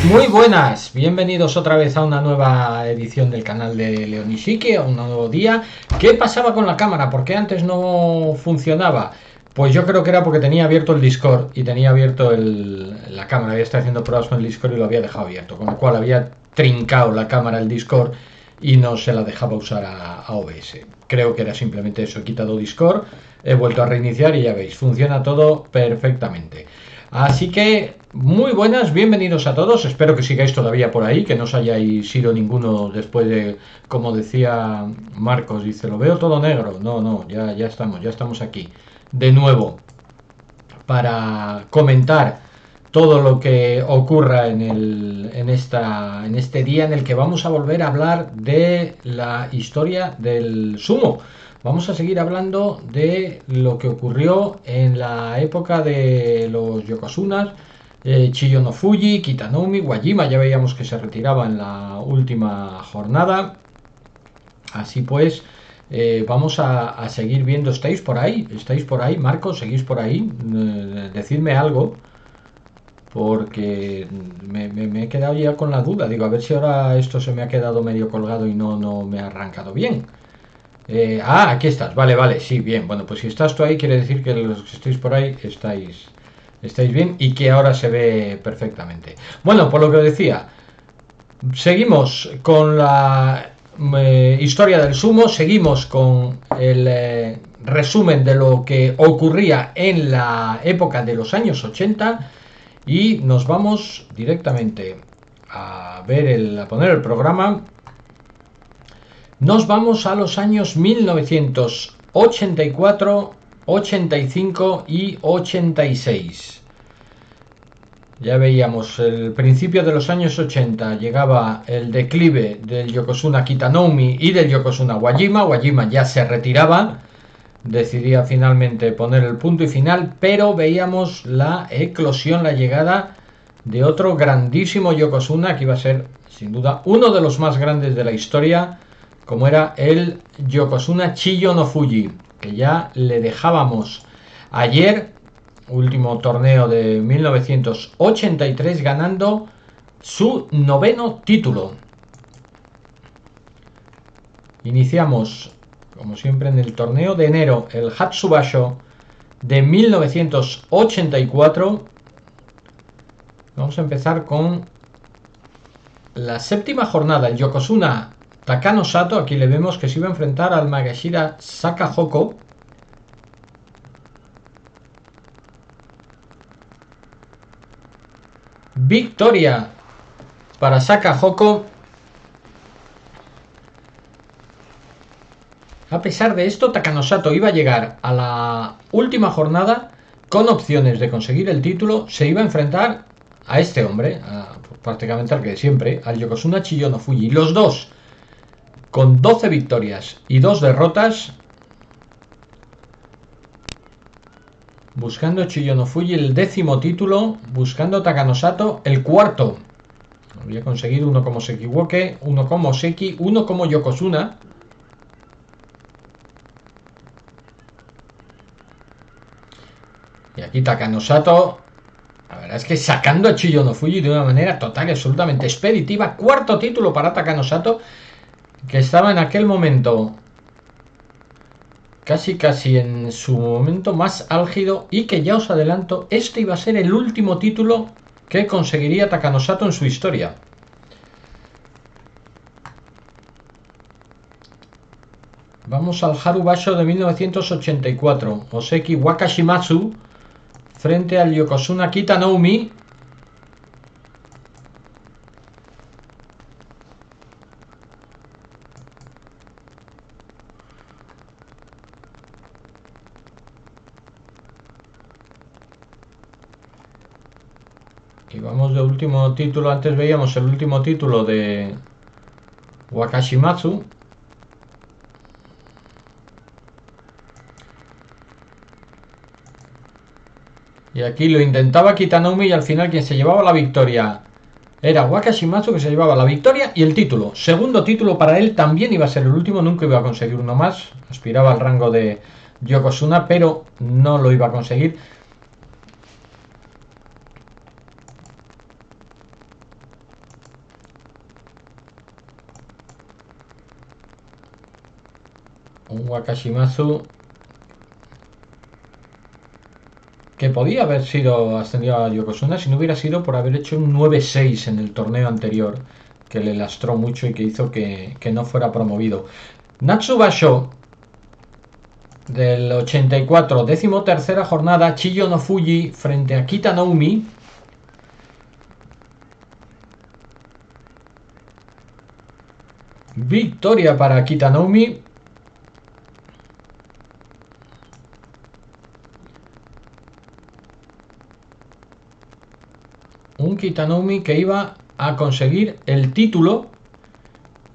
Muy buenas, bienvenidos otra vez a una nueva edición del canal de Leonishiki, a un nuevo día. ¿Qué pasaba con la cámara? ¿Por qué antes no funcionaba? Pues yo creo que era porque tenía abierto el Discord y tenía abierto la cámara. Había estado haciendo pruebas con el Discord y lo había dejado abierto, con lo cual había trincado la cámara el Discord y no se la dejaba usar a OBS. Creo que era simplemente eso, he quitado Discord, he vuelto a reiniciar y ya veis, funciona todo perfectamente. Así que muy buenas, bienvenidos a todos, espero que sigáis todavía por ahí, que no os hayáis ido ninguno después de, como decía Marcos, dice, lo veo todo negro. No, ya estamos aquí de nuevo para comentar todo lo que ocurra en este día en el que vamos a volver a hablar de la historia del sumo. Vamos a seguir hablando de lo que ocurrió en la época de los Yokozunas, Chiyo no Fuji, Kitanoumi, Wajima, ya veíamos que se retiraba en la última jornada. Así pues, vamos a seguir viendo. ¿Estáis por ahí? ¿Estáis por ahí? Marcos, ¿seguís por ahí? Decidme algo, porque me he quedado ya con la duda. Digo, a ver si ahora esto se me ha quedado medio colgado y no me ha arrancado bien. Aquí estás, vale, sí, bien. Bueno, pues si estás tú ahí, quiere decir que los que estáis por ahí estáis bien y que ahora se ve perfectamente. Bueno, por lo que decía, seguimos con la historia del sumo, seguimos con el resumen de lo que ocurría en la época de los años 80 y nos vamos directamente a poner el programa. Nos vamos a los años 1984, 85 y 86. Ya veíamos, el principio de los años 80 llegaba el declive del Yokozuna Kitanoumi y del Yokozuna Wajima. Wajima ya se retiraba, decidía finalmente poner el punto y final, pero veíamos la eclosión, la llegada de otro grandísimo Yokozuna que iba a ser, sin duda, uno de los más grandes de la historia, como era el Yokozuna Chiyo no Fuji, que ya le dejábamos ayer, último torneo de 1983, ganando su 9º título. Iniciamos, como siempre, en el torneo de enero, el Hatsubasho de 1984. Vamos a empezar con la séptima jornada, el Yokozuna Takano Sato. Aquí le vemos que se iba a enfrentar al Magashira Sakahoko. Victoria para Sakahoko. A pesar de esto, Takano Sato iba a llegar a la última jornada con opciones de conseguir el título. Se iba a enfrentar a este hombre, prácticamente al que siempre, al Yokozuna Chiyo no Fuji. Los dos con 12 victorias y 2 derrotas, buscando Chiyo no Fuji el 10º título, buscando Takano Sato el 4º. Había conseguido uno como Sekiwoke, uno como Seki, uno como Yokozuna. Y aquí Takano Sato, la verdad es que sacando a Chiyo no Fuji de una manera total y absolutamente expeditiva. 4º título para Takano Sato, que estaba en aquel momento casi en su momento más álgido, y que ya os adelanto, este iba a ser el último título que conseguiría Takano Sato en su historia. Vamos al Harubasho de 1984. Oseki Wakashimatsu frente al Yokozuna Kitanoumi. Aquí vamos de último título. Antes veíamos el último título de Wakashimatsu. Y aquí lo intentaba Kitanoumi y al final quien se llevaba la victoria era Wakashimatsu, que se llevaba la victoria y el título. Segundo título para él, también iba a ser el último, nunca iba a conseguir uno más. Aspiraba al rango de Yokozuna, pero no lo iba a conseguir. Wakashimazu, que podía haber sido ascendido a Yokozuna si no hubiera sido por haber hecho un 9-6 en el torneo anterior, que le lastró mucho y que hizo que no fuera promovido. Natsubasho del 84, 13ª jornada, Chiyo no Fuji frente a Kitanoumi. Victoria para Kitanoumi. Un Kitanoumi que iba a conseguir el título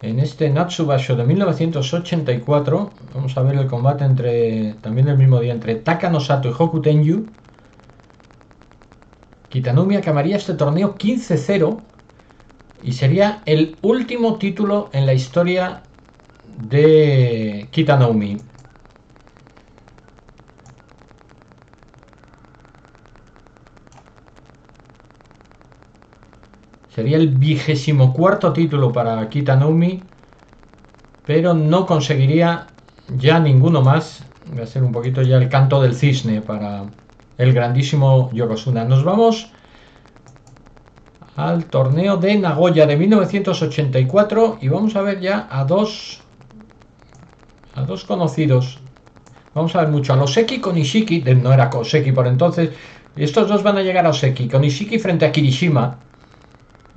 en este Natsubasho de 1984. Vamos a ver el combate también el mismo día entre Takano Sato y Hoku Tenyu. Kitanoumi acabaría este torneo 15-0 y sería el último título en la historia de Kitanoumi. Sería el 24º título para Kitanoumi, pero no conseguiría ya ninguno más. Va a ser un poquito ya el canto del cisne para el grandísimo Yokozuna. Nos vamos al torneo de Nagoya de 1984 y vamos a ver ya a dos conocidos. Vamos a ver mucho a Oseki con Ishiki, no era Oseki por entonces. Estos dos van a llegar a Oseki con Ishiki frente a Kirishima,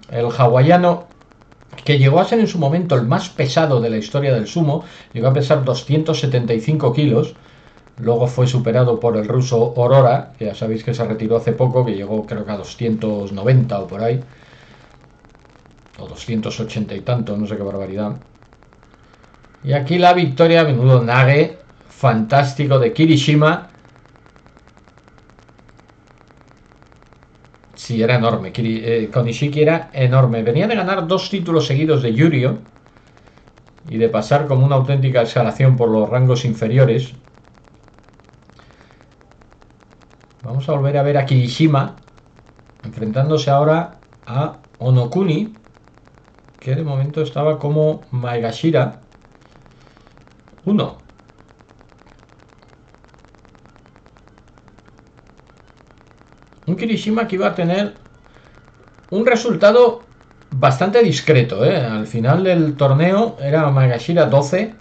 el hawaiano, que llegó a ser en su momento el más pesado de la historia del sumo. Llegó a pesar 275 kilos. Luego fue superado por el ruso Aurora, que ya sabéis que se retiró hace poco, que llegó creo que a 290 o por ahí, o 280 y tanto, no sé qué barbaridad. Y aquí la victoria, menudo nage fantástico de Kirishima. Sí, era enorme. Con Ishiki era enorme. Venía de ganar 2 títulos seguidos de Yurio y de pasar como una auténtica escalación por los rangos inferiores. Vamos a volver a ver a Kirishima enfrentándose ahora a Onokuni, que de momento estaba como Maegashira 1. Un Kirishima que iba a tener un resultado bastante discreto, ¿eh? Al final del torneo era Maegashira 12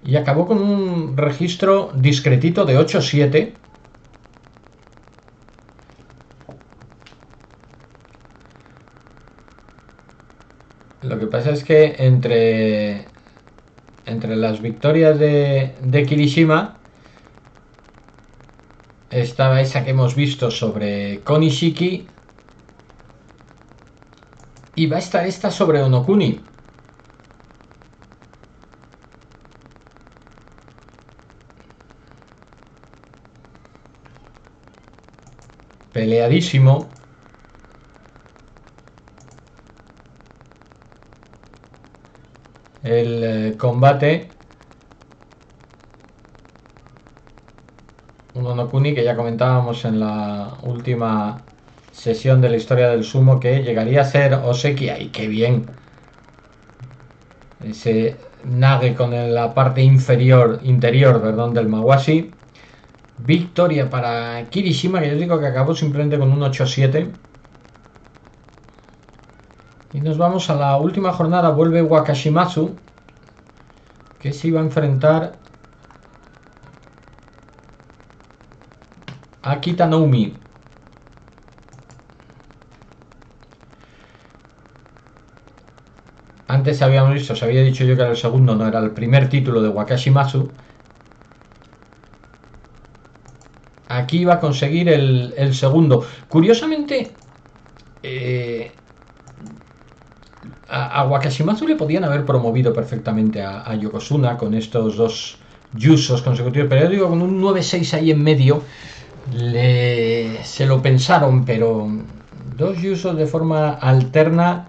y acabó con un registro discretito de 8-7. Lo que pasa es que entre las victorias de Kirishima estaba esa que hemos visto sobre Konishiki y va a estar esta sobre Onokuni. Peleadísimo. El combate. Un Onokuni que ya comentábamos en la última sesión de la historia del sumo que llegaría a ser Oseki. ¡Ay, qué bien! Ese nage con la parte interior, del Mawashi. Victoria para Kirishima, que yo digo que acabó simplemente con un 8-7. Y nos vamos a la última jornada. Vuelve Wakashimazu, que se iba a enfrentar a Kitanoumi. Antes habíamos visto, se había dicho yo que era el segundo, no era el primer título de Wakashimazu. Aquí iba a conseguir el segundo. Curiosamente, a Wakashimazu le podían haber promovido perfectamente a Yokozuna con estos 2 yusos consecutivos, pero yo digo, con un 9-6 ahí en medio se lo pensaron, pero 2 yusos de forma alterna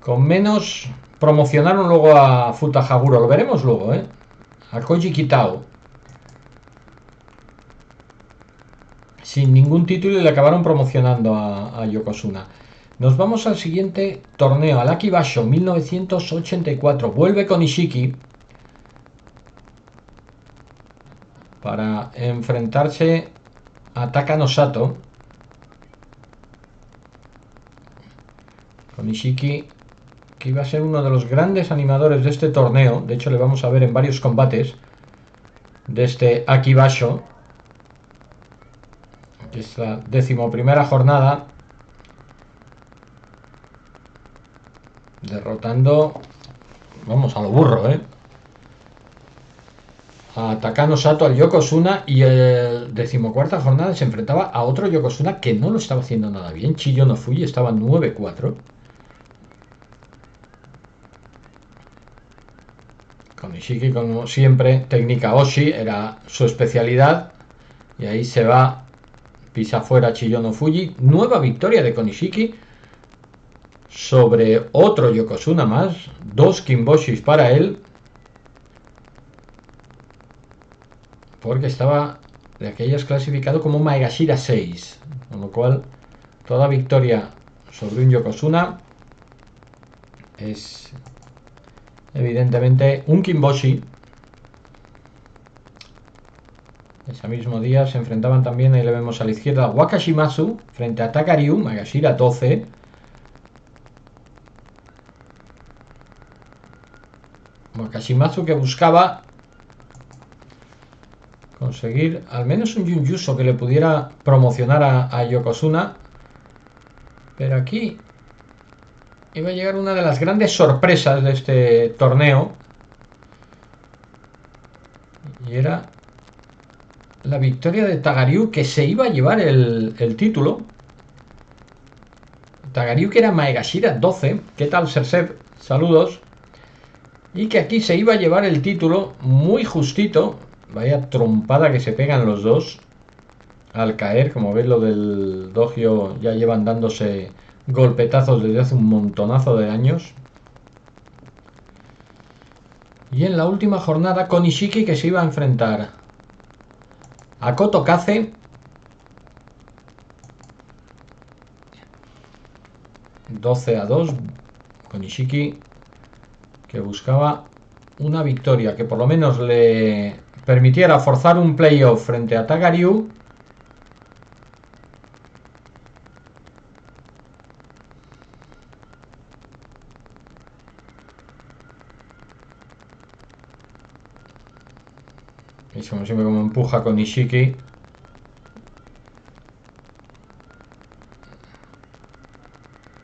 con menos promocionaron luego a Futahaguro, lo veremos luego, a Koji Kitao sin ningún título y le acabaron promocionando a Yokozuna. Nos vamos al siguiente torneo, al Akibasho 1984. Vuelve con Ishiki para enfrentarse a Takano Sato. Con Ishiki, que iba a ser uno de los grandes animadores de este torneo. De hecho, le vamos a ver en varios combates de este Akibasho. Aquí es la 11ª jornada. Derrotando, vamos, a lo burro, a Takano Sato, al Yokozuna, y el 14ª jornada se enfrentaba a otro Yokozuna que no lo estaba haciendo nada bien. Chiyo no Fuji estaba 9-4. Con Ishiki, como siempre, técnica Oshi era su especialidad. Y ahí se va, pisa fuera Chiyo no Fuji. Nueva victoria de Konishiki sobre otro Yokozuna más. 2 Kimboshis para él. Porque estaba de aquellas clasificado como Maegashira 6. Con lo cual, toda victoria sobre un Yokozuna es evidentemente un Kimboshi. Ese mismo día se enfrentaban también, ahí le vemos a la izquierda, Wakashimasu frente a Takaryu, Maegashira 12. Wakashimasu, que buscaba conseguir al menos un Junjutsu que le pudiera promocionar a Yokozuna. Pero aquí iba a llegar una de las grandes sorpresas de este torneo. Y era la victoria de Takaryu, que se iba a llevar el título. Takaryu, que era Maegashira 12. ¿Qué tal, Sersev? Saludos. Y que aquí se iba a llevar el título muy justito. Vaya trompada que se pegan los dos al caer. Como veis, lo del dojo ya llevan dándose golpetazos desde hace un montonazo de años. Y en la última jornada, con Ishiki, que se iba a enfrentar a Koto Kaze. 12-2. Con Ishiki, que buscaba una victoria que por lo menos le permitiera forzar un playoff frente a Takaryu. Y como siempre, como empuja con Ishiki.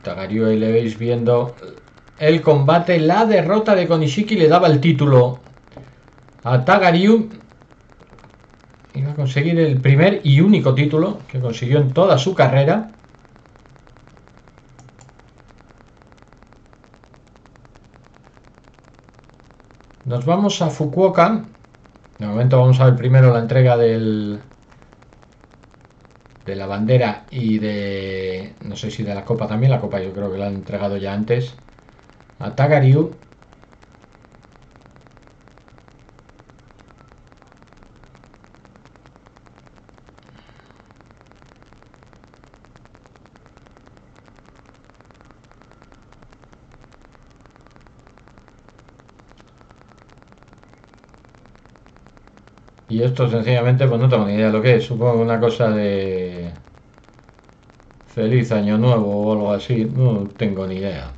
Takaryu, ahí le veis viendo el combate. La derrota de Konishiki le daba el título a Takaryu. Iba a conseguir el primer y único título que consiguió en toda su carrera. Nos vamos a Fukuoka. De momento vamos a ver primero la entrega de la bandera y de, no sé si de la copa también. La copa yo creo que la han entregado ya antes a Takaryu. Y esto sencillamente, pues no tengo ni idea de lo que es. Supongo una cosa de feliz año nuevo o algo así. No tengo ni idea.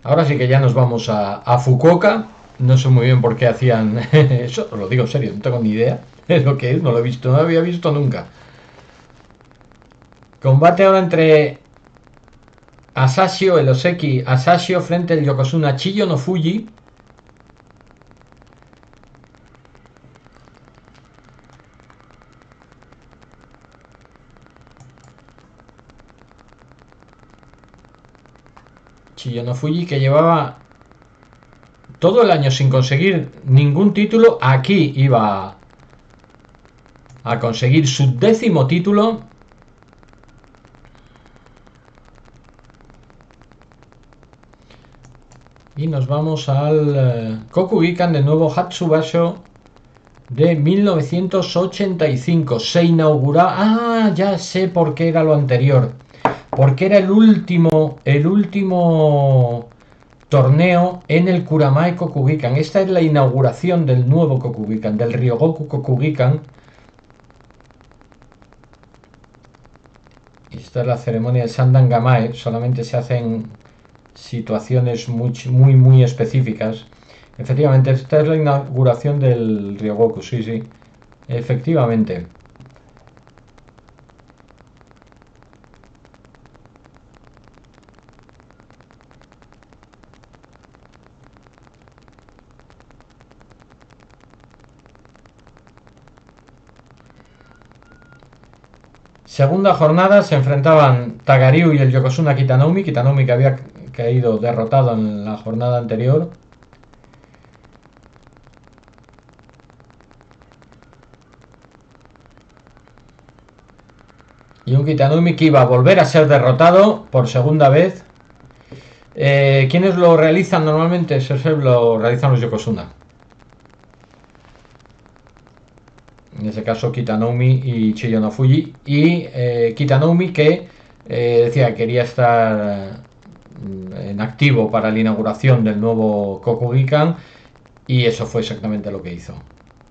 Ahora sí que ya nos vamos a Fukuoka. No sé muy bien por qué hacían eso. Os lo digo en serio, no tengo ni idea de lo que es. No lo he visto, no lo había visto nunca. Combate ahora entre Asashio, el Oseki Asashio frente al Yokozuna Chiyo no Fuji. Chiyo no Fuji, que llevaba todo el año sin conseguir ningún título. Aquí iba a conseguir su 10º título. Y nos vamos al Kokugikan de nuevo. Hatsubasho de 1985. Se inauguró. Ah, ya sé por qué era lo anterior. Porque era el último torneo en el Kuramae Kokugikan. Esta es la inauguración del nuevo Kokugikan, del Ryogoku Kokugikan. Esta es la ceremonia de Sandan Gamae. Solamente se hacen situaciones muy específicas. Efectivamente, esta es la inauguración del Ryogoku, sí, sí. Efectivamente. Segunda jornada se enfrentaban Tagaryu y el Yokozuna Kitanoumi. Kitanoumi que había caído derrotado en la jornada anterior. Y un Kitanoumi que iba a volver a ser derrotado por segunda vez. ¿Quiénes lo realizan normalmente? Lo realizan los Yokozuna. En ese caso Kitanoumi y Chiyo no Fuji. Y Kitanoumi que decía que quería estar en activo para la inauguración del nuevo Kokugikan. Y eso fue exactamente lo que hizo.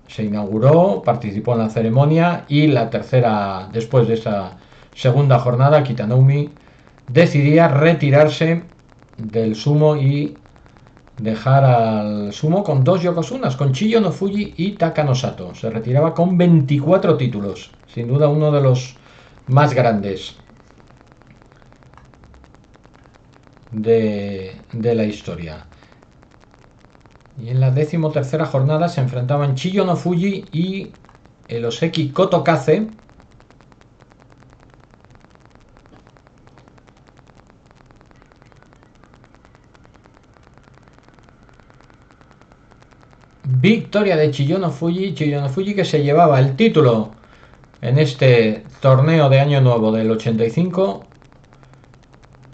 Se inauguró, participó en la ceremonia y la tercera, después de esa segunda jornada, Kitanoumi decidía retirarse del sumo y dejar al sumo con dos Yokozunas, con Chiyo no Fuji y Taka no Sato. Se retiraba con 24 títulos, sin duda uno de los más grandes de la historia. Y en la 13ª jornada se enfrentaban Chiyo no Fuji y el Oseki Kotokaze. Victoria de Chiyo no Fuji que se llevaba el título en este torneo de Año Nuevo del 85.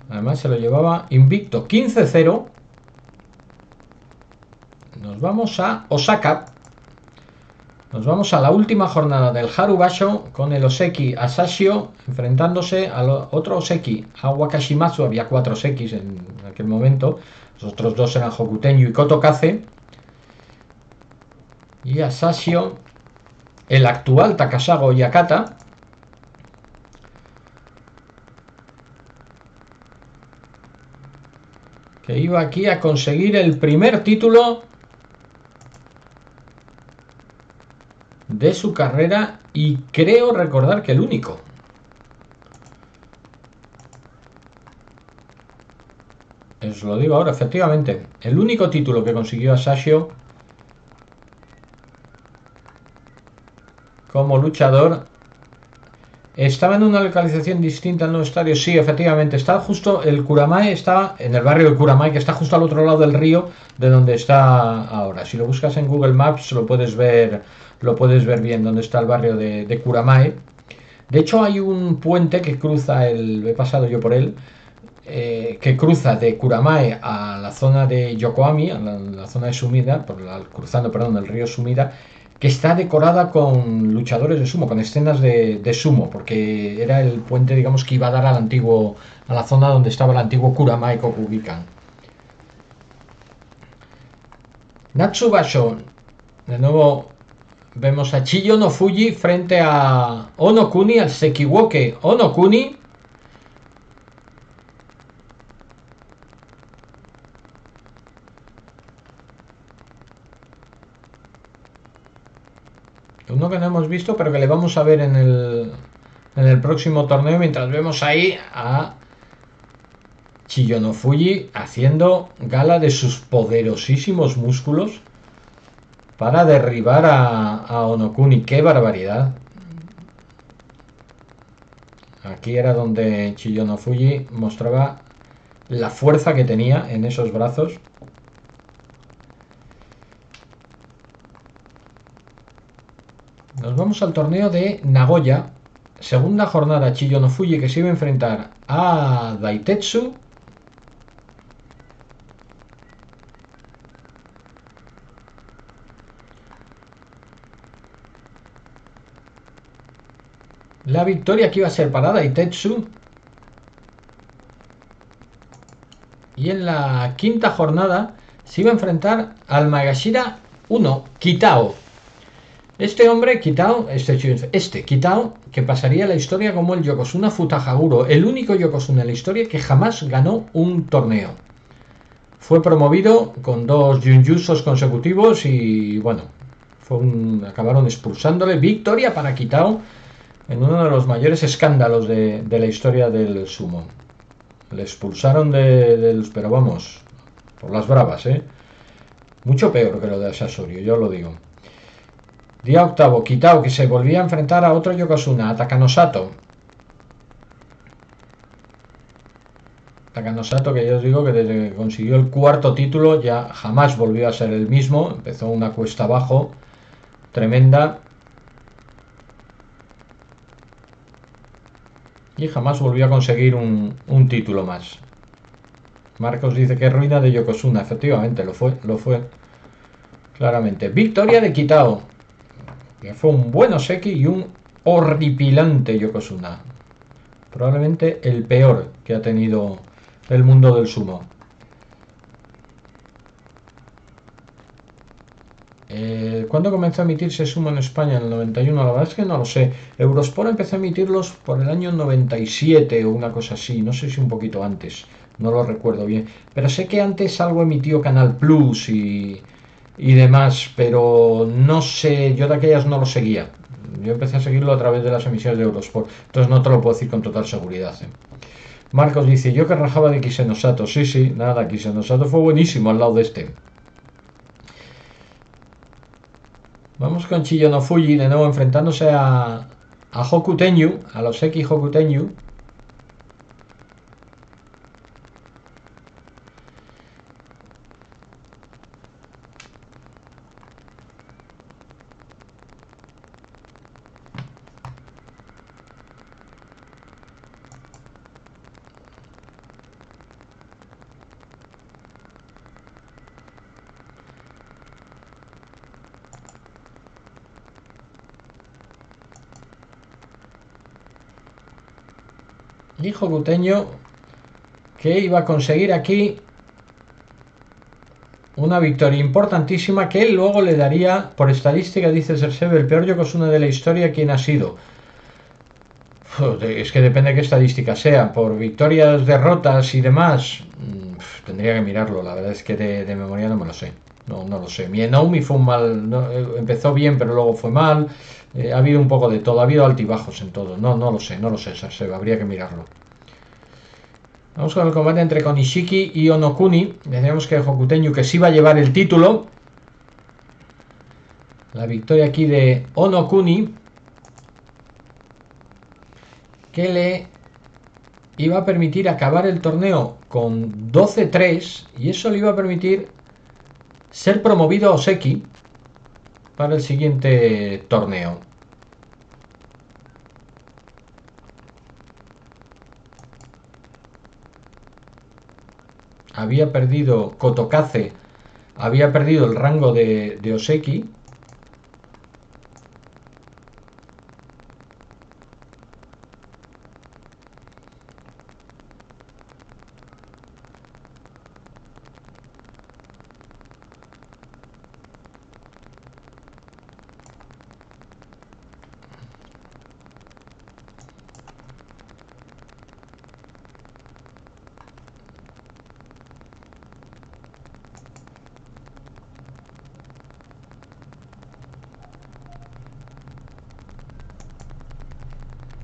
Además se lo llevaba invicto 15-0. Nos vamos a Osaka. Nos vamos a la última jornada del Harubasho con el Oseki Asashio enfrentándose al otro Oseki, a Wakashimatsu. Había 4 Osekis en aquel momento. Los otros dos eran Hokutenyu y Kotokaze. Y Asashio, el actual Takasago Yakata, que iba aquí a conseguir el primer título de su carrera y creo recordar que el único. Os lo digo ahora, efectivamente, el único título que consiguió Asashio como luchador. Estaba en una localización distinta al nuevo estadio. Sí, efectivamente, está justo, el Kuramae está en el barrio de Kuramae, que está justo al otro lado del río de donde está ahora. Si lo buscas en Google Maps lo puedes ver bien donde está el barrio de Kuramae. De hecho hay un puente que cruza he pasado yo por él, que cruza de Kuramae a la zona de Yokohami, a la zona de Sumida, cruzando, perdón, el río Sumida, que está decorada con luchadores de sumo, con escenas de sumo, porque era el puente, digamos, que iba a dar a la zona donde estaba el antiguo Kuramae Kokugikan. Natsubasho, de nuevo vemos a Chiyo no Fuji frente a Onokuni, al Sekiwoke Onokuni. Uno que no hemos visto, pero que le vamos a ver en el próximo torneo, mientras vemos ahí a Chiyo no Fuji haciendo gala de sus poderosísimos músculos para derribar a Onokuni. ¡Qué barbaridad! Aquí era donde Chiyo no Fuji mostraba la fuerza que tenía en esos brazos. Nos vamos al torneo de Nagoya. Segunda jornada, Chiyo no Fuji que se iba a enfrentar a Daitetsu. la victoria que iba a ser para Daitetsu. Y en la quinta jornada se iba a enfrentar al Magashira 1, Kitao. Este hombre, Kitao, Kitao, que pasaría la historia como el Yokozuna Futahaguro, el único Yokozuna en la historia que jamás ganó un torneo. Fue promovido con 2 Junjutsus consecutivos y bueno, acabaron expulsándole. Victoria para Kitao en uno de los mayores escándalos de la historia del sumo. Le expulsaron pero vamos, por las bravas, mucho peor que lo de Sasori, yo lo digo. Día octavo, Kitao, que se volvía a enfrentar a otro Yokozuna, a Takanosato. Takanosato, que ya os digo que desde que consiguió el cuarto título ya jamás volvió a ser el mismo. Empezó una cuesta abajo tremenda y jamás volvió a conseguir un título más. Marcos dice que ruina de Yokozuna. Efectivamente, lo fue claramente. Victoria de Kitao, que fue un buen Oseki y un horripilante Yokozuna. Probablemente el peor que ha tenido el mundo del sumo. ¿Cuándo comenzó a emitirse sumo en España? En el 91, la verdad es que no lo sé. Eurosport empezó a emitirlos por el año 97 o una cosa así, no sé si un poquito antes, no lo recuerdo bien. Pero sé que antes algo emitió Canal Plus y demás, pero no sé, yo de aquellas no lo seguía. Yo empecé a seguirlo a través de las emisiones de Eurosport, entonces no te lo puedo decir con total seguridad. Marcos dice, yo que rajaba de Kisenosato. Sí, nada, Kisenosato fue buenísimo al lado de este. Vamos con Chiyo no Fuji de nuevo enfrentándose a Hoku Tenyu, a los Oseki Hoku Tenyu. Y Hoku Tenyu, que iba a conseguir aquí una victoria importantísima que él luego le daría, por estadística, dice Sersebe, el peor Yokozuna de la historia. ¿Quién ha sido? Es que depende de qué estadística sea. Por victorias, derrotas y demás, tendría que mirarlo. La verdad es que de memoria no me lo sé. No lo sé. Mienoumi fue un mal... empezó bien, pero luego fue mal. Ha habido un poco de todo. Ha habido altibajos en todo. No lo sé, Sersebe. Habría que mirarlo. Vamos con el combate entre Konishiki y Onokuni. Decíamos que Hoku Tenyu, que sí va a llevar el título. La victoria aquí de Onokuni, que le iba a permitir acabar el torneo con 12-3 y eso le iba a permitir ser promovido a Oseki para el siguiente torneo. Había perdido Kotokaze, había perdido el rango de Oseki.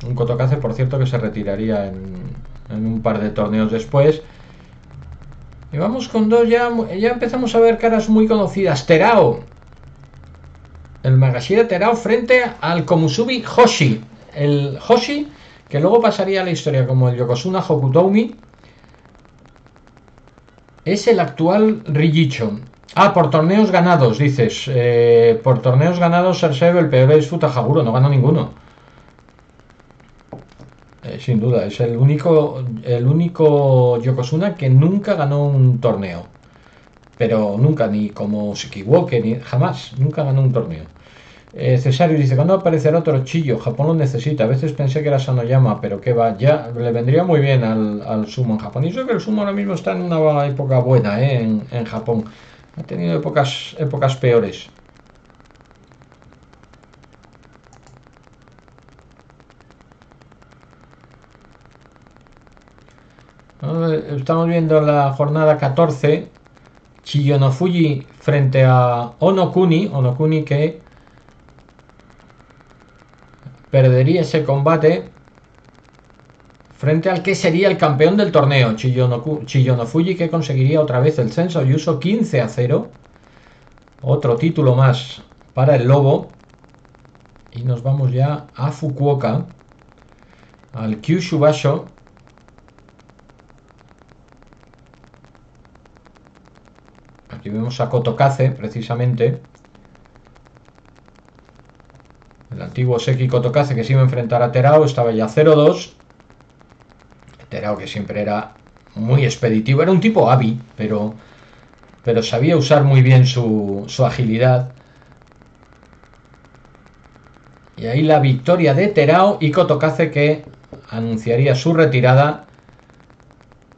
Un Kotokaze, por cierto, que se retiraría en un par de torneos después. Y vamos con dos, ya empezamos a ver caras muy conocidas. Terao, el Magashira Terao frente al Komusubi Hoshi. El Hoshi, que luego pasaría a la historia como el Yokozuna Hokutoumi, es el actual Rigicho. Por torneos ganados, dices. Por torneos ganados, Sersebe, el peor es Futahaguro, no ganó ninguno. Sin duda, es el único Yokozuna que nunca ganó un torneo. Pero nunca, ni como se equivoque, ni jamás, nunca ganó un torneo. Cesario dice, ¿cuándo aparecerá otro Chillo? Japón lo necesita. A veces pensé que era Sanoyama, pero que va, ya le vendría muy bien al sumo en Japón. Y eso que el sumo ahora mismo está en una época buena, en Japón. Ha tenido épocas peores. Estamos viendo la jornada 14. Chiyo no Fuji frente a Onokuni. Onokuni que perdería ese combate frente al que sería el campeón del torneo, Chiyo no Fuji, que conseguiría otra vez el Senso Yuso 15-0. Otro título más para el Lobo. Y nos vamos ya a Fukuoka, al Kyushu Basho. Aquí vemos a Kotokaze, precisamente. El antiguo Seki Kotokaze que se iba a enfrentar a Terao. Estaba ya 0-2. Terao, que siempre era muy expeditivo. Era un tipo Abi, pero sabía usar muy bien su agilidad. Y ahí la victoria de Terao y Kotokaze, que anunciaría su retirada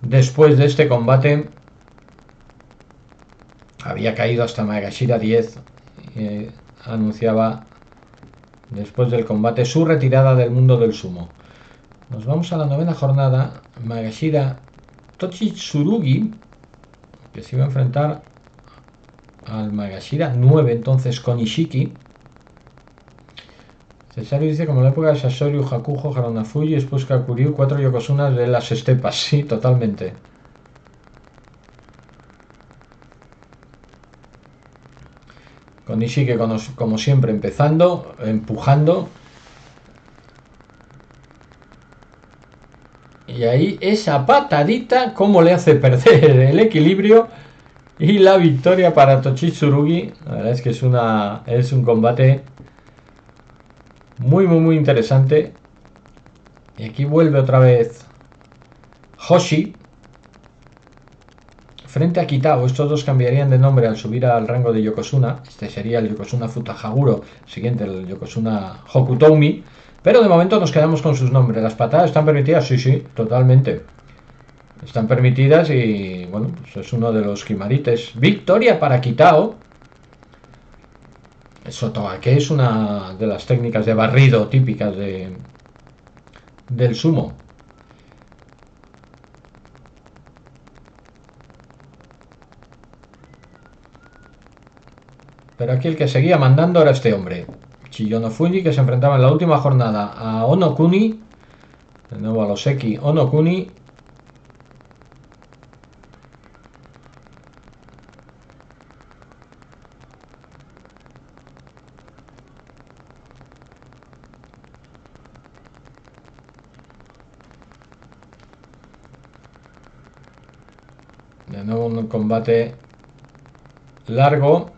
después de este combate. Había caído hasta Magashira 10. Anunciaba después del combate su retirada del mundo del sumo. Nos vamos a la novena jornada. Magashira Tochitsurugi, que se iba a enfrentar al Magashira 9, entonces con Ishiki. Cesario dice, como en la época de Sasori, Hakuho, Harunafuji, después Kakuryu, 4 Yokosunas de las estepas. Sí, totalmente. Con Ishiki, como siempre, empezando, empujando. Y ahí esa patadita, como le hace perder el equilibrio. Y la victoria para Tochitsurugi. La verdad es que es un combate muy interesante. Y aquí vuelve otra vez Hoshi frente a Kitao. Estos dos cambiarían de nombre al subir al rango de Yokozuna. Este sería el Yokozuna Futahaguro, siguiente el Yokozuna Hokutoumi. Pero de momento nos quedamos con sus nombres. ¿Las patadas están permitidas? Sí, totalmente. Están permitidas y bueno, pues es uno de los Kimarites. Victoria para Kitao. Sotoake es una de las técnicas de barrido típicas del sumo. Pero aquí el que seguía mandando era este hombre, Chiyo no Fuji, que se enfrentaba en la última jornada a Onokuni. De nuevo a los Seki Onokuni. De nuevo un combate largo.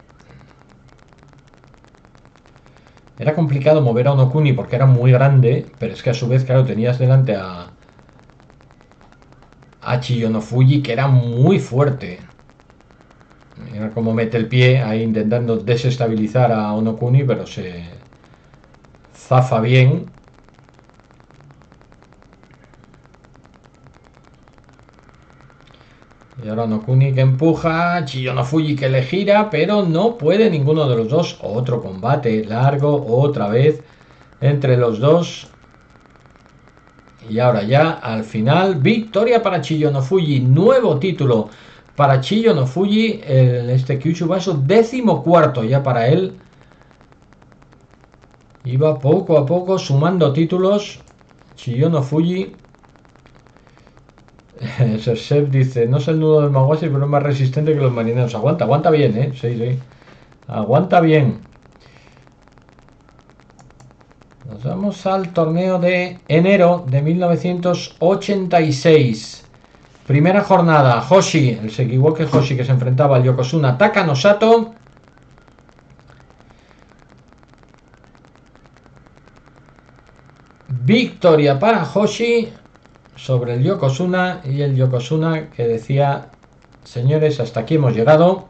Era complicado mover a Onokuni porque era muy grande, pero es que a su vez, claro, tenías delante a Chiyo no Fuji, que era muy fuerte. Mira cómo mete el pie ahí intentando desestabilizar a Onokuni, pero se zafa bien. Y ahora Onokuni que empuja, Chiyo no Fuji que le gira, pero no puede ninguno de los dos. Otro combate largo, otra vez, entre los dos. Y ahora ya, al final, victoria para Chiyo no Fuji. Nuevo título para Chiyo no Fuji. Este Kyushu Basho, 14º ya para él. Iba poco a poco sumando títulos. Chiyo no Fuji. Seb dice, no es el nudo del Mawashi, pero es más resistente que los marineros. Aguanta bien, sí. Aguanta bien. Nos vamos al torneo de enero de 1986. Primera jornada, Hoshi, el Sekiwoke Hoshi, que se enfrentaba al Yokozuna Takano Sato. Victoria para Hoshi sobre el Yokozuna, y el Yokozuna que decía, señores, hasta aquí hemos llegado.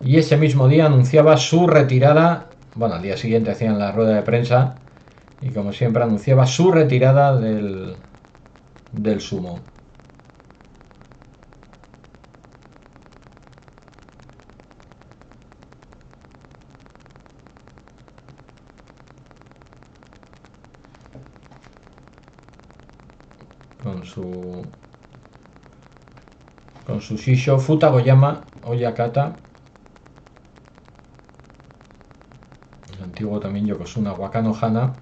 Y ese mismo día anunciaba su retirada. bueno, al día siguiente hacían la rueda de prensa y como siempre anunciaba su retirada del sumo. Con su Shisho Futagoyama Oyakata, el antiguo también Yokozuna Wakano Hana.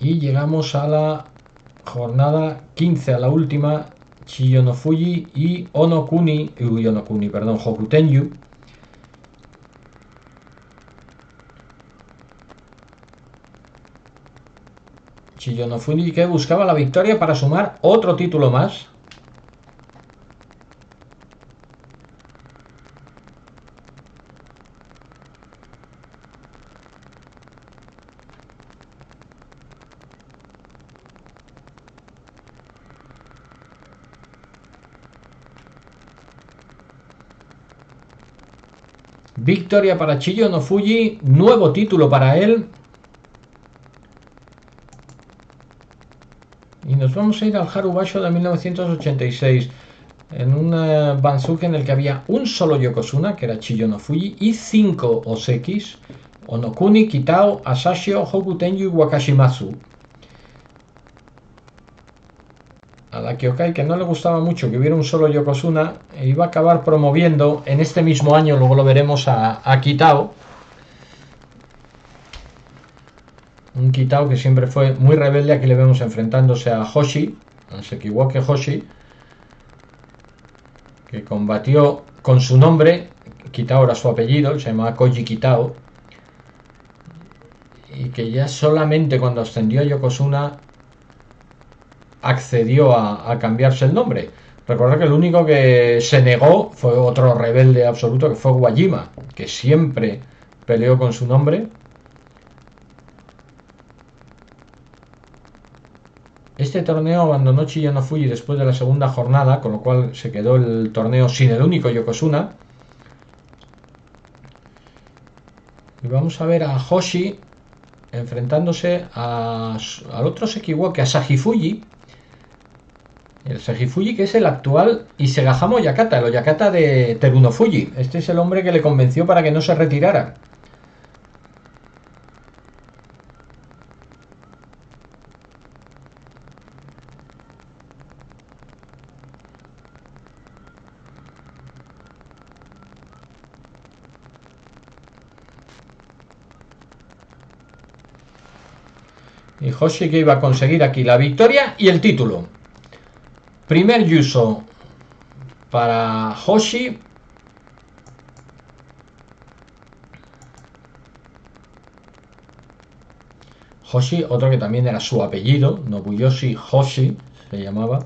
Y llegamos a la jornada 15, a la última, Chiyo no Fuji y Onokuni, Hokutenyu. Chiyo no Fuji, que buscaba la victoria para sumar otro título más. Victoria para Chiyo no Fuji, nuevo título para él. Y nos vamos a ir al Harubasho de 1986, en un Banzuke en el que había un solo Yokozuna, que era Chiyo no Fuji, y 5 Osekis: Onokuni, Kitao, Asashio, Hokutenyu y Wakashimazu. A la Kyokai, que no le gustaba mucho que hubiera un solo Yokozuna, iba a acabar promoviendo en este mismo año, luego lo veremos, a Kitao. Un Kitao que siempre fue muy rebelde. Aquí le vemos enfrentándose a Hoshi, a Sekiwake Hoshi, que combatió con su nombre. Kitao era su apellido, se llamaba Koji Kitao, y que ya solamente cuando ascendió a Yokozuna accedió a cambiarse el nombre. Recuerda que el único que se negó fue otro rebelde absoluto, que fue Wajima, que siempre peleó con su nombre. Este torneo abandonó Chiyo no Fuji después de la segunda jornada, con lo cual se quedó el torneo sin el único Yokozuna. Y vamos a ver a Hoshi enfrentándose al otro Sekiwake, a Sajifuji. El Sajifuji, que es el actual Isegahama Oyakata, el Oyakata de Teruno Fuji. Este es el hombre que le convenció para que no se retirara. Y Hoshi, que iba a conseguir aquí la victoria y el título. Primer Yuso para Hoshi. Hoshi, otro que también era su apellido, Nobuyoshi Hoshi se llamaba.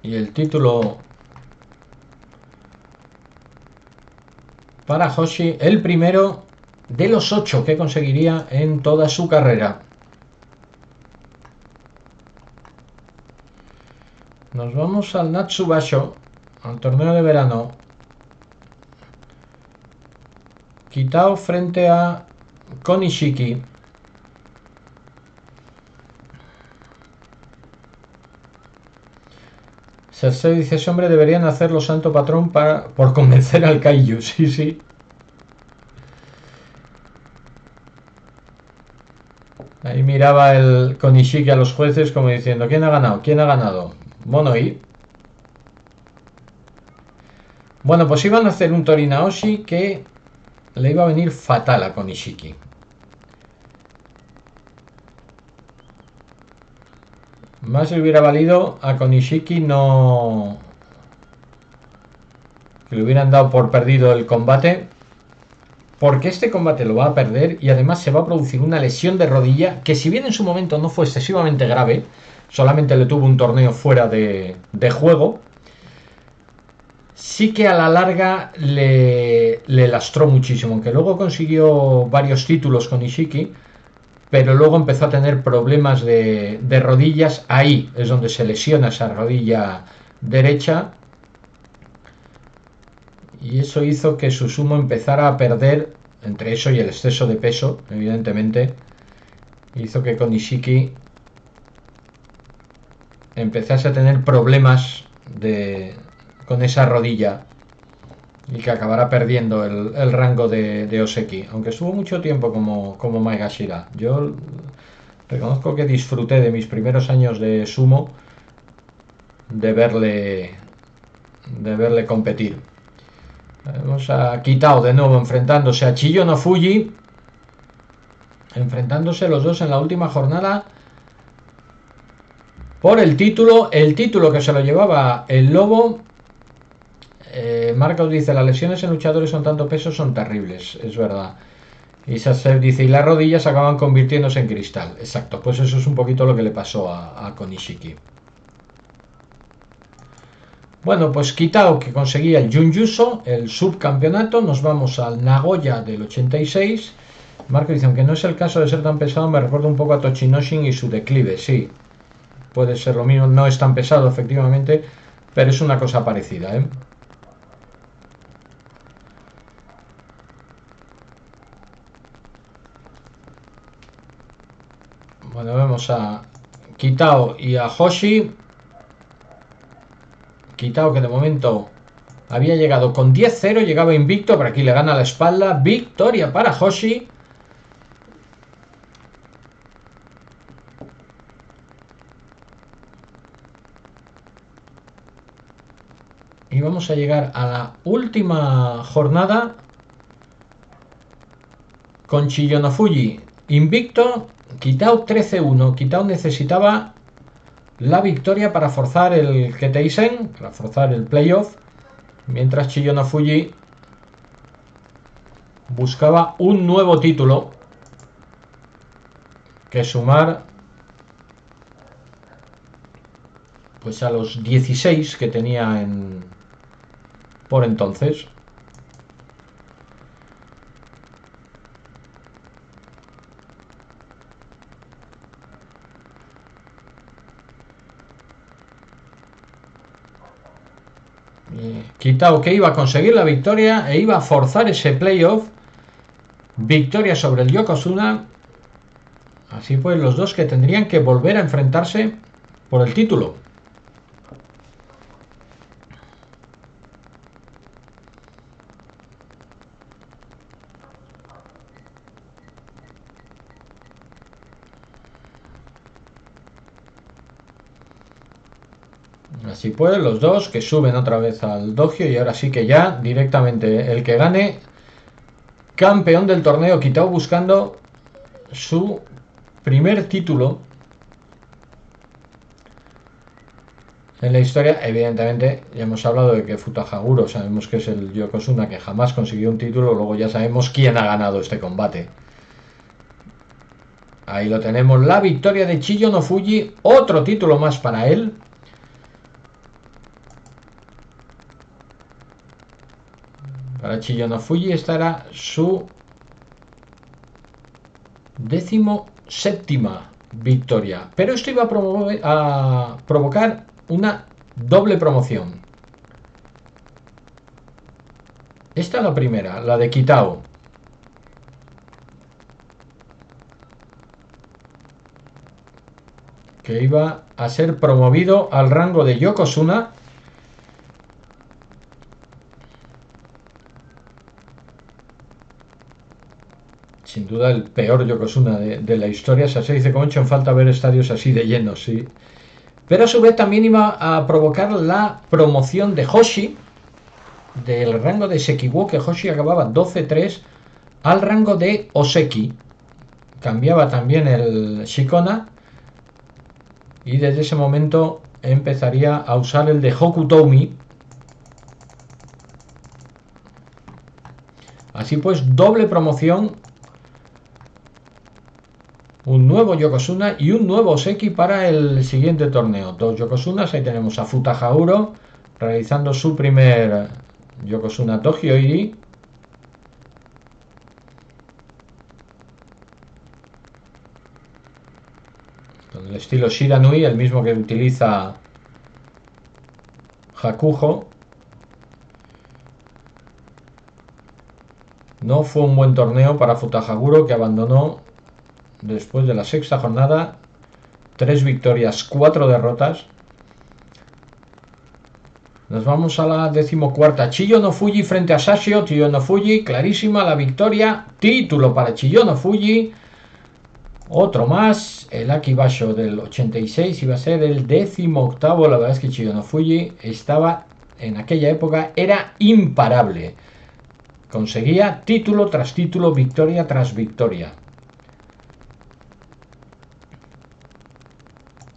Y el título para Hoshi, el primero de los 8 que conseguiría en toda su carrera. Nos vamos al Natsubasho, al torneo de verano. Kitao frente a Konishiki. Cersei dice: ese hombre deberían hacerlo santo patrón por convencer al Kaiju. Sí, sí. Ahí miraba el Konishiki a los jueces como diciendo: ¿quién ha ganado? ¿Quién ha ganado? Monoi. Bueno, pues iban a hacer un Torinaoshi que le iba a venir fatal a Konishiki. Más le hubiera valido a Konishiki no... que le hubieran dado por perdido el combate, porque este combate lo va a perder y además se va a producir una lesión de rodilla que, si bien en su momento no fue excesivamente grave, solamente le tuvo un torneo fuera de juego, sí que a la larga le lastró muchísimo. Aunque luego consiguió varios títulos con Ishiki, pero luego empezó a tener problemas de rodillas. Ahí es donde se lesiona esa rodilla derecha, y eso hizo que su sumo empezara a perder, entre eso y el exceso de peso, evidentemente, hizo que con Ishiki empezase a tener problemas con esa rodilla y que acabara perdiendo el rango de Oseki, aunque estuvo mucho tiempo como Maegashira. Yo reconozco que disfruté de mis primeros años de sumo de verle competir. Hemos a Kitao de nuevo enfrentándose a Chiyo no Fuji, enfrentándose los dos en la última jornada por el título que se lo llevaba el Lobo. Marcos dice: las lesiones en luchadores con tanto peso son terribles. Es verdad. Y Sasev dice: y las rodillas acaban convirtiéndose en cristal. Exacto, pues eso es un poquito lo que le pasó a Konishiki. Bueno, pues Kitao, que conseguía el Junjuso, el subcampeonato. Nos vamos al Nagoya del 86. Marco dice: aunque no es el caso de ser tan pesado, me recuerda un poco a Tochinoshin y su declive. Sí, puede ser lo mismo. No es tan pesado, efectivamente, pero es una cosa parecida, ¿eh? Bueno, vemos a Kitao y a Hoshi. Kitao, que de momento había llegado con 10-0, llegaba invicto, pero aquí le gana la espalda. Victoria para Hoshi. Y vamos a llegar a la última jornada con Chiyo no Fuji invicto. Kitao 13-1. Kitao necesitaba la victoria para forzar el Keteisen, para forzar el playoff, mientras Chiyo no Fuji buscaba un nuevo título que sumar pues a los 16 que tenía por entonces. Kitao, que iba a conseguir la victoria e iba a forzar ese playoff. Victoria sobre el Yokozuna. Así pues, los dos que tendrían que volver a enfrentarse por el título. Así pues, los dos que suben otra vez al dojo, y ahora sí que ya directamente el que gane, campeón del torneo. Kitao buscando su primer título en la historia. Evidentemente ya hemos hablado de que Futahaguro sabemos que es el Yokozuna que jamás consiguió un título. Luego ya sabemos quién ha ganado este combate. Ahí lo tenemos, la victoria de Chiyo no Fuji, otro título más para él. Para Chiyo no Fuji estará su 17ª victoria. Pero esto iba a provocar una doble promoción. Esta es la primera, la de Kitao. Que iba a ser promovido al rango de Yokozuna. Sin duda el peor Yokozuna de la historia. Se dice: como he hecho en falta ver estadios así de llenos, sí. Pero a su vez también iba a provocar la promoción de Hoshi del rango de Sekiwo, que Hoshi acababa 12-3, al rango de Oseki. Cambiaba también el Shikona, y desde ese momento empezaría a usar el de Hokutoumi. Así pues, doble promoción, un nuevo Yokozuna y un nuevo Oseki para el siguiente torneo. Dos Yokozunas. Ahí tenemos a Futahaguro realizando su primer Yokozuna Tokyo-iri. el estilo Shiranui, el mismo que utiliza Hakuho. No fue un buen torneo para Futahaguro, que abandonó después de la sexta jornada. 3 victorias, 4 derrotas. Nos vamos a la 14ª. Chiyo no Fuji frente a Sashio. Chiyo no Fuji, clarísima la victoria. Título para Chiyo no Fuji. Otro más. El Akibasho del 86 iba a ser el 18º. La verdad es que Chiyo no Fuji estaba en aquella época, era imparable. Conseguía título tras título, victoria tras victoria.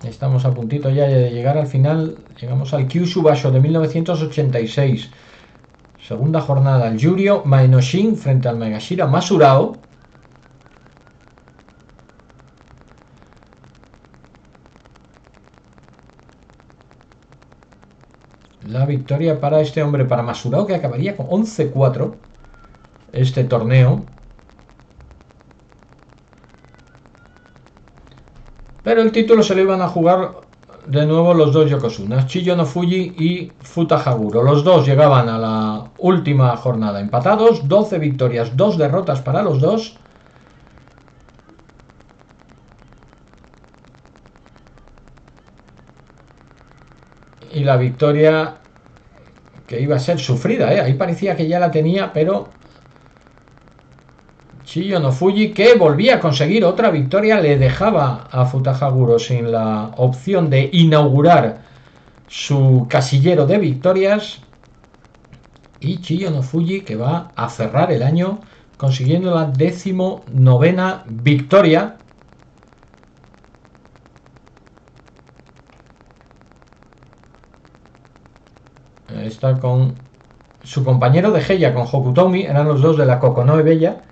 Estamos a puntito ya de llegar al final. Llegamos al Kyushu Basho de 1986. Segunda jornada. El Yurio Maenoshin frente al Megashira Masurao. La victoria para este hombre, para Masurao, que acabaría con 11-4 este torneo. Pero el título se lo iban a jugar de nuevo los dos Yokozuna, Chiyo no Fuji y Futahaguro. Los dos llegaban a la última jornada empatados, 12 victorias, 2 derrotas para los dos. Y la victoria que iba a ser sufrida, ahí parecía que ya la tenía, pero Chiyo no Fuji, que volvía a conseguir otra victoria, le dejaba a Futahaguro sin la opción de inaugurar su casillero de victorias. Y Chiyo no Fuji, que va a cerrar el año consiguiendo la 19ª victoria. Está con su compañero de Heya, con Hokutomi, eran los dos de la Kokonoe Bella.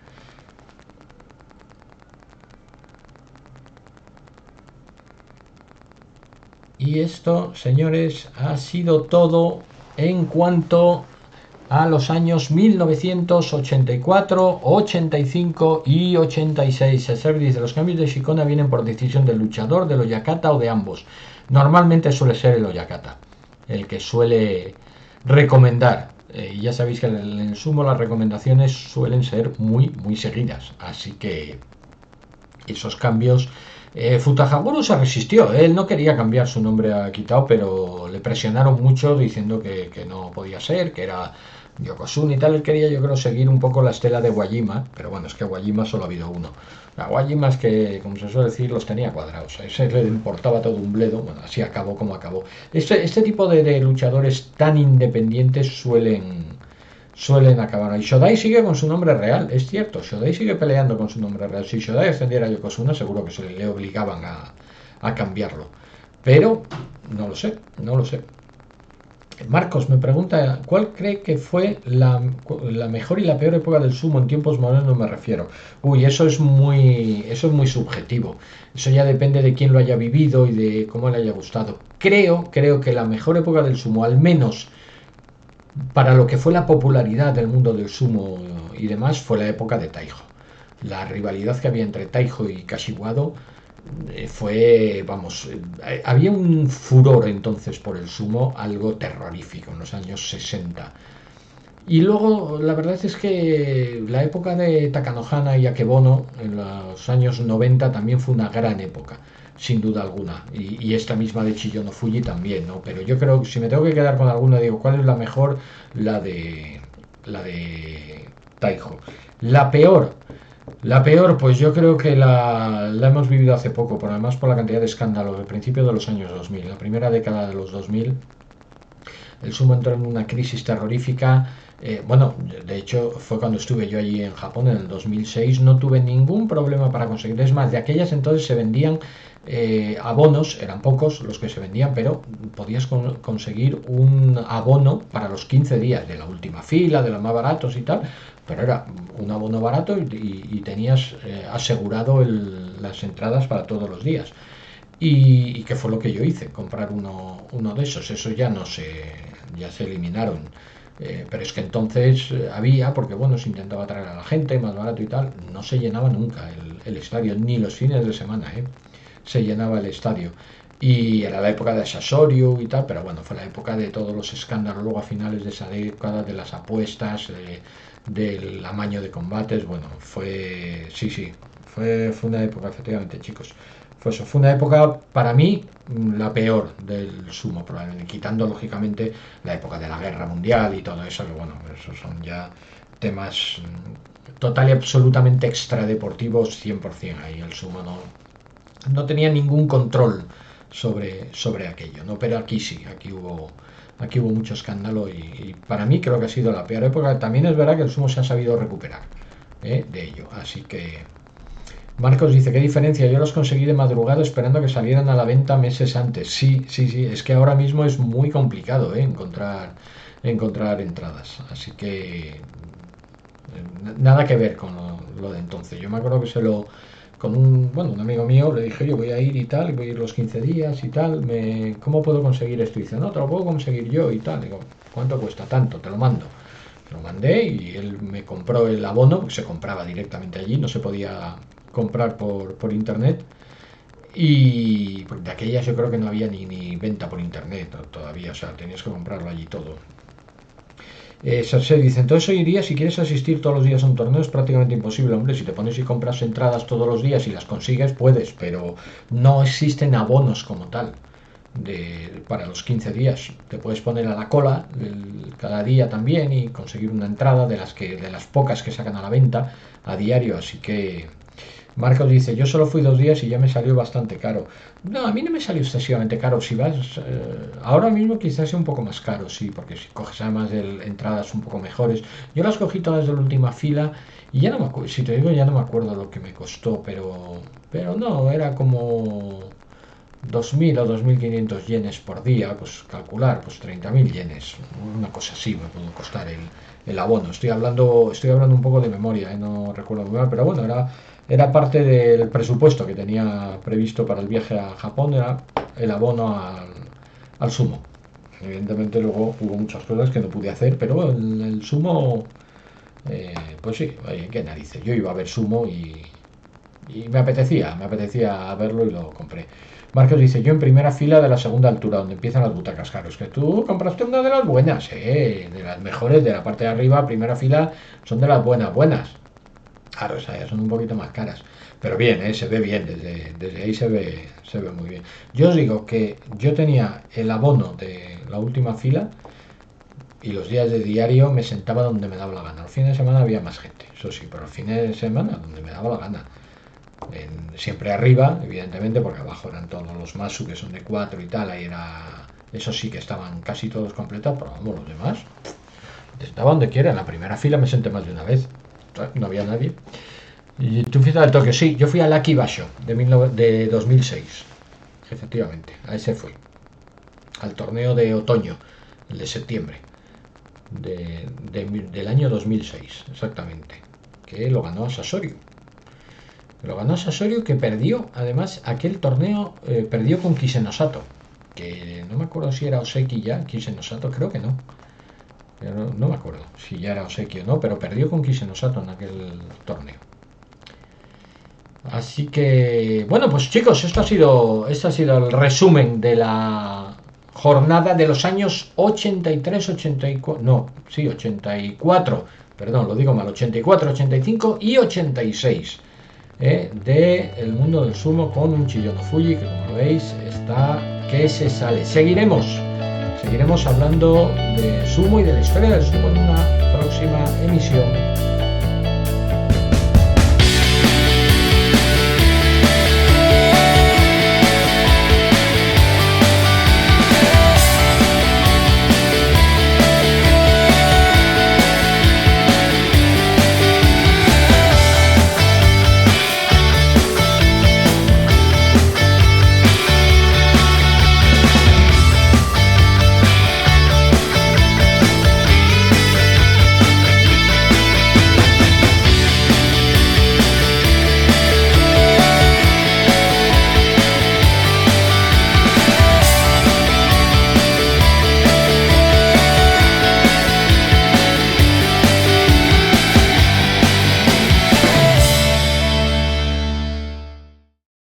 Y esto, señores, ha sido todo en cuanto a los años 1984, 85 y 86. El server dice: los cambios de Shikona vienen por decisión del luchador, del Oyakata o de ambos. Normalmente suele ser el Oyakata el que suele recomendar. Y ya sabéis que en el sumo las recomendaciones suelen ser muy seguidas. Así que esos cambios... Futahaguro se resistió, él no quería cambiar su nombre a Kitao, pero le presionaron mucho diciendo que no podía ser, que era Yokozuna y tal. Él quería, yo creo, seguir un poco la estela de Wajima, pero bueno, es que Wajima solo ha habido uno. Wajima es que, como se suele decir, los tenía cuadrados, a ese le importaba todo un bledo. Bueno, así acabó como acabó. Este tipo de luchadores tan independientes suelen acabar. Y Shodai sigue con su nombre real, es cierto, Shodai sigue peleando con su nombre real. Si Shodai ascendiera a Yokozuna, seguro que se le obligaban a cambiarlo. Pero no lo sé. Marcos me pregunta: ¿cuál cree que fue la mejor y la peor época del sumo en tiempos modernos? Me refiero. Eso es muy subjetivo. Eso ya depende de quién lo haya vivido y de cómo le haya gustado. Creo que la mejor época del sumo, al menos para lo que fue la popularidad del mundo del sumo y demás, fue la época de Taiho. La rivalidad que había entre Taiho y Kashiwado fue, había un furor entonces por el sumo, algo terrorífico en los años 60. Y luego la verdad es que la época de Takanohana y Akebono en los años 90 también fue una gran época, sin duda alguna, y esta misma de Chiyo no Fuji también, ¿no? Pero yo creo que si me tengo que quedar con alguna, digo, ¿cuál es la mejor? La de Taiho. La peor, pues yo creo que la hemos vivido hace poco, por además por la cantidad de escándalos del principio de los años 2000, la primera década de los 2000. El sumo entró en una crisis terrorífica. De hecho fue cuando estuve yo allí en Japón en el 2006, no tuve ningún problema para conseguir. Es más, de aquellas entonces se vendían abonos, eran pocos los que se vendían, pero podías conseguir un abono para los 15 días de la última fila, de los más baratos y tal, pero era un abono barato y tenías asegurado las entradas para todos los días. Y que fue lo que yo hice, comprar uno de esos. Eso ya ya se eliminaron. Pero es que entonces había, porque se intentaba traer a la gente más barato y tal, no se llenaba nunca el estadio, ni los fines de semana. se llenaba el estadio. Y era la época de Sassorio y tal, pero bueno, fue la época de todos los escándalos luego a finales de esa década, de las apuestas, del amaño de combates. Bueno, fue una época, efectivamente, chicos. Fue una época, para mí, la peor del sumo, probablemente, quitando lógicamente la época de la guerra mundial y todo eso, que bueno, esos son ya temas total y absolutamente extradeportivos 100%. Ahí el sumo no tenía ningún control sobre aquello, ¿no? Pero aquí sí, aquí hubo mucho escándalo y para mí creo que ha sido la peor época. También es verdad que el sumo se ha sabido recuperar de ello, así que Marcos dice, ¿qué diferencia? Yo los conseguí de madrugada esperando que salieran a la venta meses antes. Sí, es que ahora mismo es muy complicado encontrar entradas, así que nada que ver con lo de entonces. Yo me acuerdo que con un amigo mío le dije, yo voy a ir y tal, y voy a ir los 15 días y tal, ¿cómo puedo conseguir esto? Y dice, no, te lo puedo conseguir yo y tal. Digo, ¿cuánto cuesta? Tanto, te lo mando. Lo mandé y él me compró el abono, porque se compraba directamente allí, no se podía comprar por internet. Y de aquellas yo creo que no había ni venta por internet todavía, o sea, tenías que comprarlo allí todo. Se dice, entonces hoy iría, si quieres asistir todos los días a un torneo es prácticamente imposible, hombre, si te pones y compras entradas todos los días y las consigues, puedes, pero no existen abonos como tal para los 15 días. Te puedes poner a la cola cada día también y conseguir una entrada de las pocas que sacan a la venta a diario, así que Marcos dice, yo solo fui 2 días y ya me salió bastante caro. No, a mí no me salió excesivamente caro. Si vas, ahora mismo quizás sea un poco más caro, sí, porque si coges además entradas un poco mejores. Yo las cogí todas de la última fila y ya no me acuerdo, si te digo, ya no me acuerdo lo que me costó, pero no, era como 2.000 o 2.500 yenes por día, pues calcular, pues 30.000 yenes, una cosa así me pudo costar el abono. Estoy hablando un poco de memoria, no recuerdo muy mal, pero bueno, era parte del presupuesto que tenía previsto para el viaje a Japón, era el abono al sumo. Evidentemente luego hubo muchas cosas que no pude hacer, pero bueno, el sumo, pues sí, oye, qué narices. Yo iba a ver sumo y me apetecía verlo y lo compré. Marcos dice, yo en primera fila de la segunda altura, donde empiezan las butacas. Claro, es que tú compraste una de las buenas, de las mejores, de la parte de arriba, primera fila, son de las buenas. Claro, o sea, son un poquito más caras. Pero bien, se ve bien, desde ahí se ve muy bien. Yo os digo que yo tenía el abono de la última fila y los días de diario me sentaba donde me daba la gana. Los fines de semana había más gente, eso sí, pero los fines de semana donde me daba la gana. Siempre arriba, evidentemente, porque abajo eran todos los Masu que son de 4 y tal, ahí eso sí que estaban casi todos completados, pero vamos, los demás estaba donde quiera. En la primera fila me senté más de una vez, no había nadie. Y tú fuiste al Tokio, sí, yo fui al Aki Basho de 2006, efectivamente, a ese fui, al torneo de otoño, el de septiembre, del año 2006, exactamente, que lo ganó Sasori. Lo ganó Sasori, que perdió, además, aquel torneo, perdió con Kisenosato, que no me acuerdo si era Oseki ya, Kisenosato, creo que no. Pero no me acuerdo si ya era Oseki o no, pero perdió con Kisenosato en aquel torneo. Así que, bueno, pues chicos, esto ha sido el resumen de la jornada de los años 83, 84, no, sí, 84, perdón, lo digo mal, 84, 85 y 86. De el mundo del sumo con un Chiyo no Fuji que, como veis, está que se sale. Seguiremos hablando de sumo y de la historia del sumo en una próxima